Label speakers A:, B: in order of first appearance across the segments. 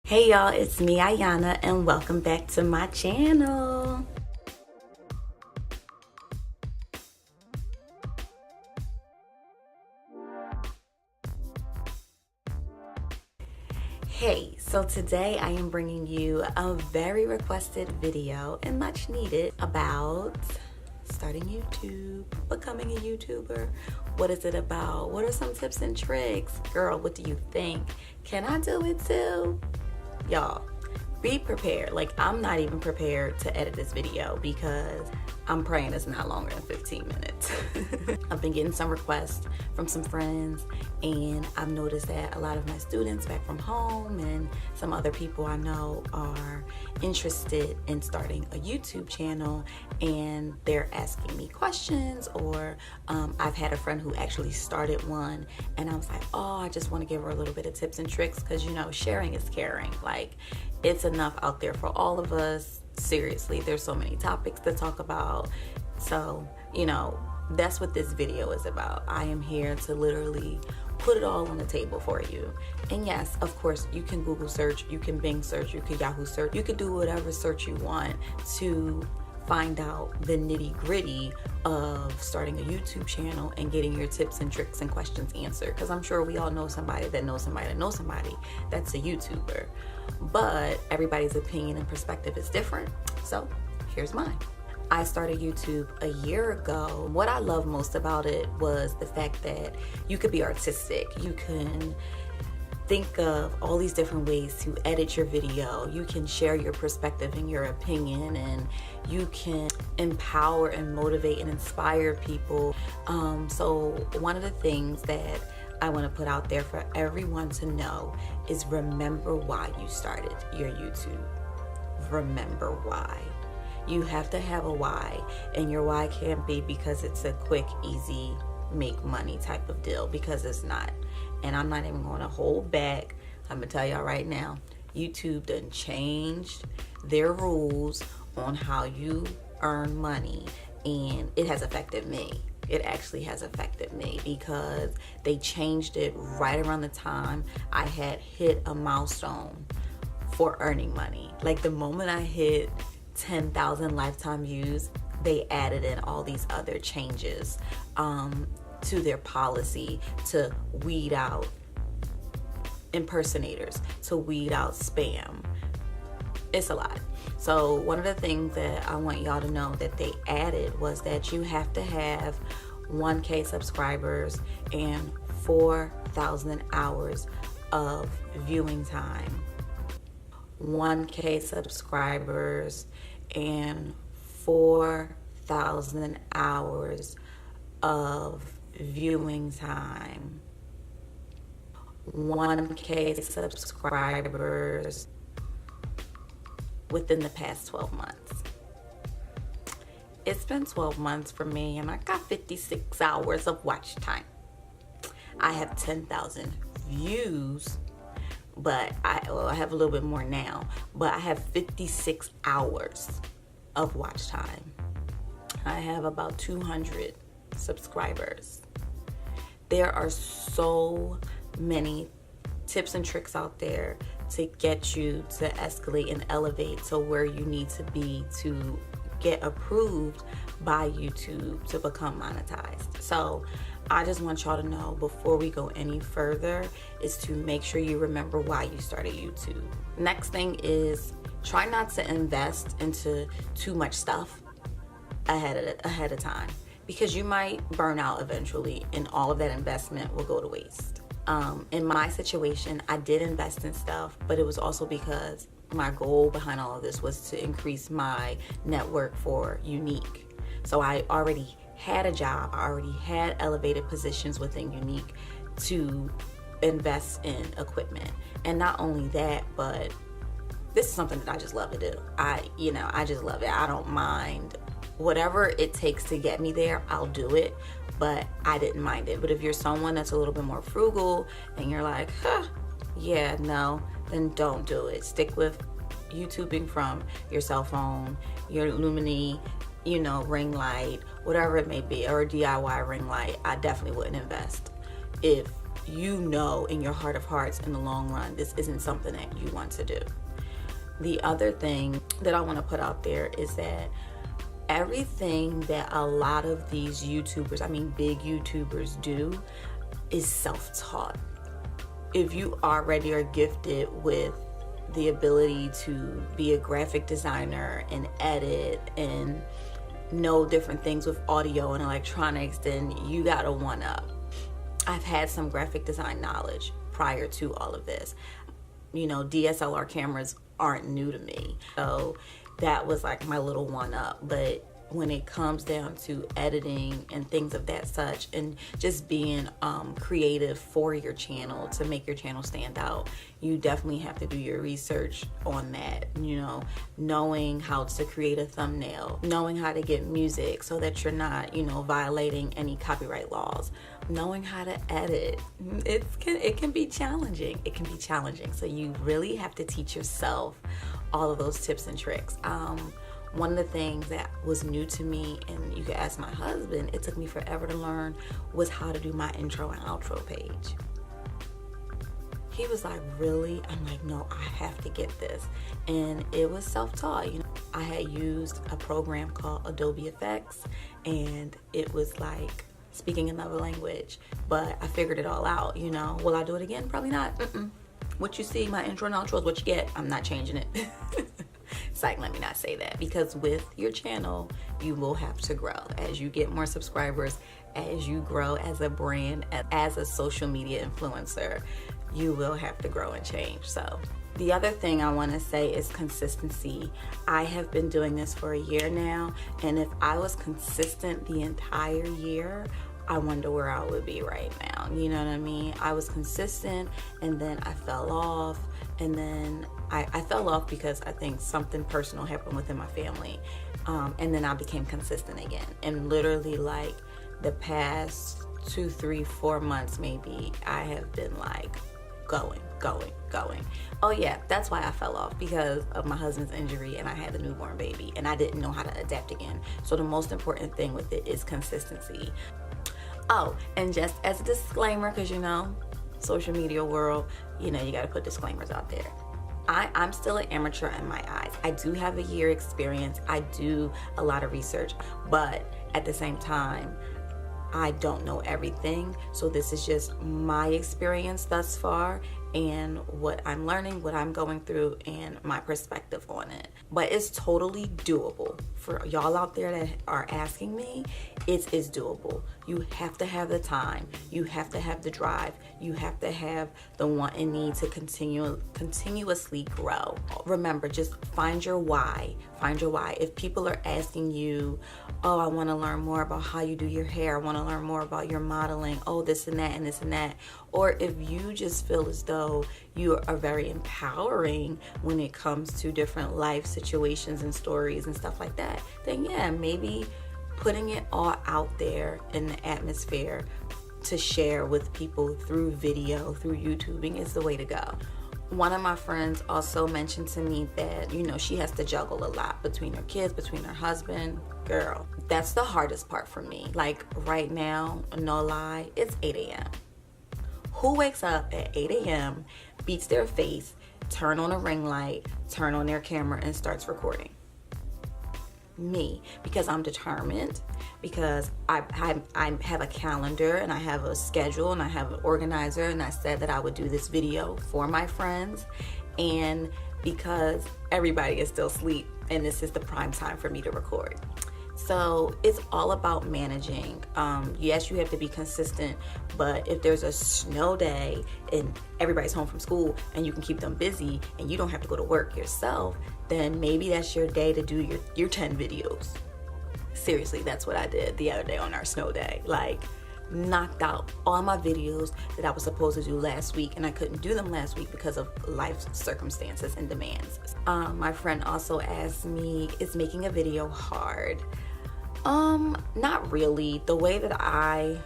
A: Hey y'all, it's me Ayana and welcome back to my channel. Hey, so today I am bringing you a very requested video and much needed about starting YouTube, becoming a YouTuber. What is it about? What are some tips and tricks? Girl, what do you think? Can I do it too? Y'all, be prepared. Like, I'm not even prepared to edit this video because I'm praying it's not longer than 15 minutes. I've been getting some requests from some friends, and I've noticed that a lot of my students back from home and some other people I know are interested in starting a YouTube channel, and they're asking me questions, or I've had a friend who actually started one, and I was like, oh, I just want to give her a little bit of tips and tricks because, you know, sharing is caring. Like, it's enough out there for all of us. Seriously, there's so many topics to talk about. So, you know, that's what this video is about. I am here to literally put it all on the table for you. And yes, of course, you can Google search, you can Bing search, you can Yahoo search, you can do whatever search you want to find out the nitty-gritty of starting a YouTube channel and getting your tips and tricks and questions answered. Because I'm sure we all know somebody that knows somebody that knows somebody that's a YouTuber. But everybody's opinion and perspective is different. So here's mine. I started YouTube a year ago. What I love most about it was the fact that you could be artistic. You can think of all these different ways to edit your video. You can share your perspective and your opinion, and you can empower and motivate and inspire people. So one of the things that I want to put out there for everyone to know is remember why you started your YouTube. Remember why. You have to have a why, and your why can't be because it's a quick, easy, make money type of deal, because it's not. And I'm not even going to hold back. I'm going to tell y'all right now, YouTube done changed their rules on how you earn money, and it has affected me. It actually has affected me because they changed it right around the time I had hit a milestone for earning money. Like, the moment I hit 10,000 lifetime views, they added in all these other changes to their policy to weed out impersonators, to weed out spam. It's a lot. So one of the things that I want y'all to know that they added was that you have to have 1K subscribers and 4,000 hours of viewing time. 1K subscribers and 4,000 hours of viewing time. 1K subscribers within the past 12 months. It's been 12 months for me, and I got 56 hours of watch time. I have 10,000 views, but I have a little bit more now, but I have 56 hours of watch time. I have about 200 subscribers. There are so many tips and tricks out there to get you to escalate and elevate to where you need to be to get approved by YouTube to become monetized. So I just want y'all to know, before we go any further, is to make sure you remember why you started YouTube. Next thing is, try not to invest into too much stuff ahead of time, because you might burn out eventually and all of that investment will go to waste. In my situation, I did invest in stuff, but it was also because my goal behind all of this was to increase my network for Unique. So I already had a job, I already had elevated positions within Unique to invest in equipment. And not only that, but this is something that I just love to do. I just love it. I don't mind whatever it takes to get me there, I'll do it, but I didn't mind it. But if you're someone that's a little bit more frugal and you're like, yeah, no, then don't do it. Stick with YouTubing from your cell phone, your Lumini, ring light, whatever it may be, or a DIY ring light. I definitely wouldn't invest if you know in your heart of hearts, in the long run, this isn't something that you want to do. The other thing that I want to put out there is that everything that a lot of these YouTubers, I mean big YouTubers, do is self-taught. If you already are gifted with the ability to be a graphic designer and edit and know different things with audio and electronics, then you got a one-up. I've had some graphic design knowledge prior to all of this. You know, DSLR cameras aren't new to me, so that was like my little one-up. But when it comes down to editing and things of that such, and just being creative for your channel to make your channel stand out, you definitely have to do your research on that. You know, knowing how to create a thumbnail, knowing how to get music so that you're not, you know, violating any copyright laws, knowing how to edit. It can be challenging. It can be challenging. So you really have to teach yourself all of those tips and tricks. One of the things that was new to me, and you can ask my husband, it took me forever to learn, was how to do my intro and outro page. He was like, really? I'm like, no, I have to get this. And it was self-taught. You know, I had used a program called Adobe Effects, and it was like speaking another language, but I figured it all out. You know, will I do it again? Probably not. What you see, my intro and outro is what you get. I'm not changing it. Psych, let me not say that, because with your channel, you will have to grow as you get more subscribers, as you grow as a brand, as a social media influencer. You will have to grow and change. So the other thing I want to say is consistency. I have been doing this for a year now, and if I was consistent the entire year, I wonder where I would be right now. You know what I mean? I was consistent, and then I fell off, and then I fell off because I think something personal happened within my family, and then I became consistent again. And literally, like, the past 2, 3, 4 months maybe, I have been like going. Oh yeah, that's why I fell off, because of my husband's injury, and I had a newborn baby, and I didn't know how to adapt again. So the most important thing with it is consistency. Oh, and just as a disclaimer, because you know, social media world, you know, you got to put disclaimers out there. I'm still an amateur in my eyes. I do have a year experience. I do a lot of research, but at the same time, I don't know everything. So this is just my experience thus far, and what I'm learning, what I'm going through, and my perspective on it. But it's totally doable. For y'all out there that are asking me, it is doable. You have to have the time. You have to have the drive. You have to have the want and need to continuously grow. Remember, just find your why. Find your why. If people are asking you, oh, I want to learn more about how you do your hair, I want to learn more about your modeling, oh, this and that and this and that. Or if you just feel as though you are very empowering when it comes to different life situations and stories and stuff like that, then yeah, maybe putting it all out there in the atmosphere to share with people through video, through YouTubing, is the way to go. One of my friends also mentioned to me that, you know, she has to juggle a lot between her kids, between her husband. Girl, that's the hardest part for me. Like right now, no lie, it's 8 a.m. Who wakes up at 8 a.m., beats their face, turn on a ring light, turn on their camera, and starts recording? Me, because I'm determined, because I have a calendar, and I have a schedule, and I have an organizer, and I said that I would do this video for my friends, and because everybody is still asleep and this is the prime time for me to record. So it's all about managing. Yes, you have to be consistent, but if there's a snow day and everybody's home from school and you can keep them busy and you don't have to go to work yourself, then maybe that's your day to do your 10 videos. Seriously, that's what I did the other day on our snow day. Like, knocked out all my videos that I was supposed to do last week, and I couldn't do them last week because of life circumstances and demands. My friend also asked me, is making a video hard? Not really. The way that I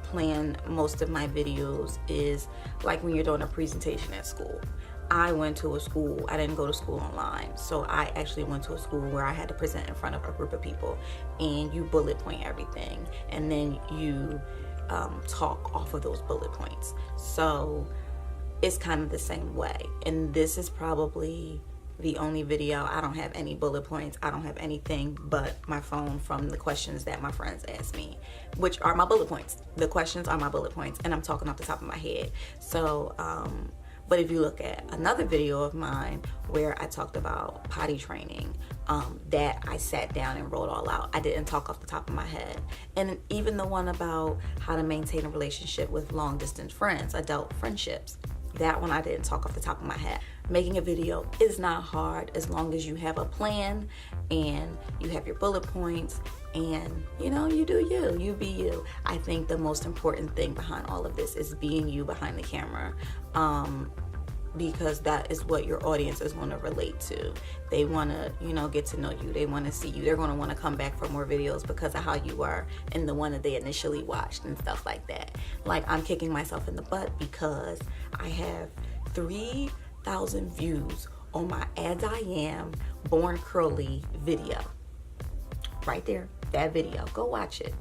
A: plan most of my videos is like when you're doing a presentation at school. I went to a school, I didn't go to school online, so I actually went to a school where I had to present in front of a group of people, and you bullet point everything, and then you talk off of those bullet points. So it's kind of the same way. And this is probably the only video. I don't have any bullet points. I don't have anything but my phone from the questions that my friends asked me, which are my bullet points. The questions are my bullet points, and I'm talking off the top of my head. So, but if you look at another video of mine where I talked about potty training, that I sat down and wrote all out. I didn't talk off the top of my head. And even the one about how to maintain a relationship with long distance friends, adult friendships, that one I didn't talk off the top of my head. Making a video is not hard as long as you have a plan and you have your bullet points and you do you be you. I think the most important thing behind all of this is being you behind the camera, because that is what your audience is going to relate to. They want to get to know you. They want to see you. They're going to want to come back for more videos because of how you are in the one that they initially watched and stuff like that. Like, I'm kicking myself in the butt because I have 3,000 views on my As I Am Born Curly video. Right there, that video. Go watch it.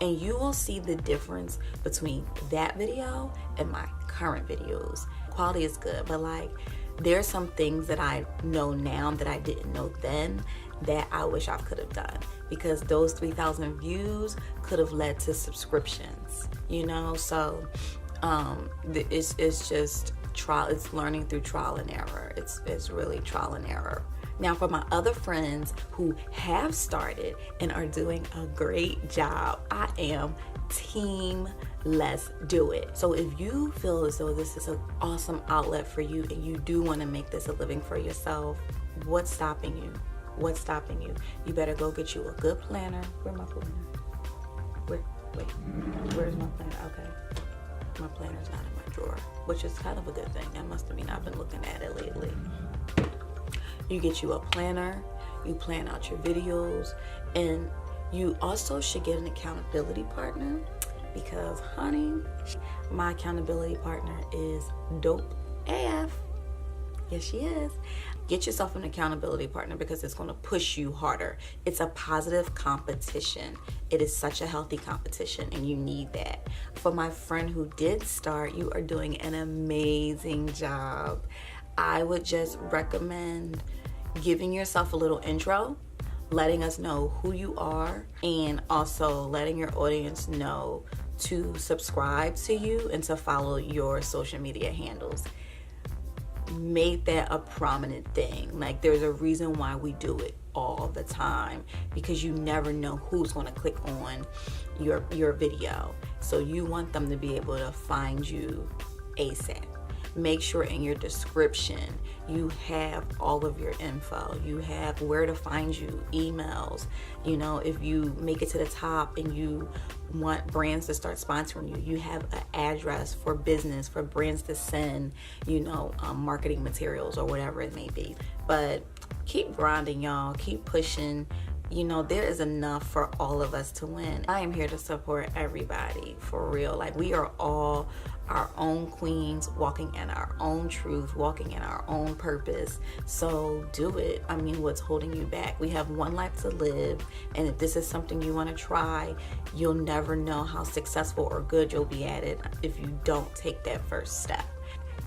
A: And you will see the difference between that video and my current videos. Quality is good, but like, there's some things that I know now that I didn't know then that I wish I could have done, because those 3,000 views could have led to subscriptions, so it's just trial. It's learning through trial and error. It's really trial and error. Now, for my other friends who have started and are doing a great job, I am team let's do it. So if you feel as though this is an awesome outlet for you and you do want to make this a living for yourself, what's stopping you? What's stopping you? You better go get you a good planner. Where's my planner? Where's my planner? Okay. My planner's not in my drawer, which is kind of a good thing. That must mean I've been looking at it lately. You get you a planner, you plan out your videos, and you also should get an accountability partner, because honey, my accountability partner is dope AF. Yes, she is. Get yourself an accountability partner because it's going to push you harder. It's a positive competition. It is such a healthy competition, and you need that. For my friend who did start, you are doing an amazing job. I would just recommend giving yourself a little intro, letting us know who you are, and also letting your audience know to subscribe to you and to follow your social media handles. Make that a prominent thing. Like, there's a reason why we do it all the time, because you never know who's going to click on your video. So you want them to be able to find you ASAP. Make sure in your description you have all of your info. You have where to find you, emails. If you make it to the top and you want brands to start sponsoring you, you have an address for business, for brands to send, marketing materials or whatever it may be. But keep grinding, y'all. Keep pushing. There is enough for all of us to win. I am here to support everybody, for real. Like, we are all our own queens, walking in our own truth, walking in our own purpose. So do it. I mean, what's holding you back? We have one life to live, and if this is something you want to try, you'll never know how successful or good you'll be at it if you don't take that first step.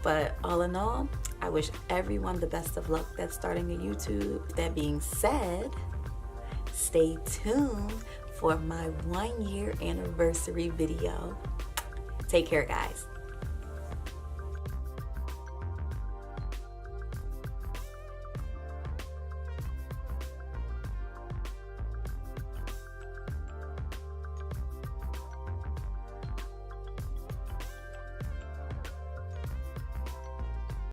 A: But all in all, I wish everyone the best of luck that's starting a YouTube. That being said, stay tuned for my 1-year anniversary video. Take care, guys.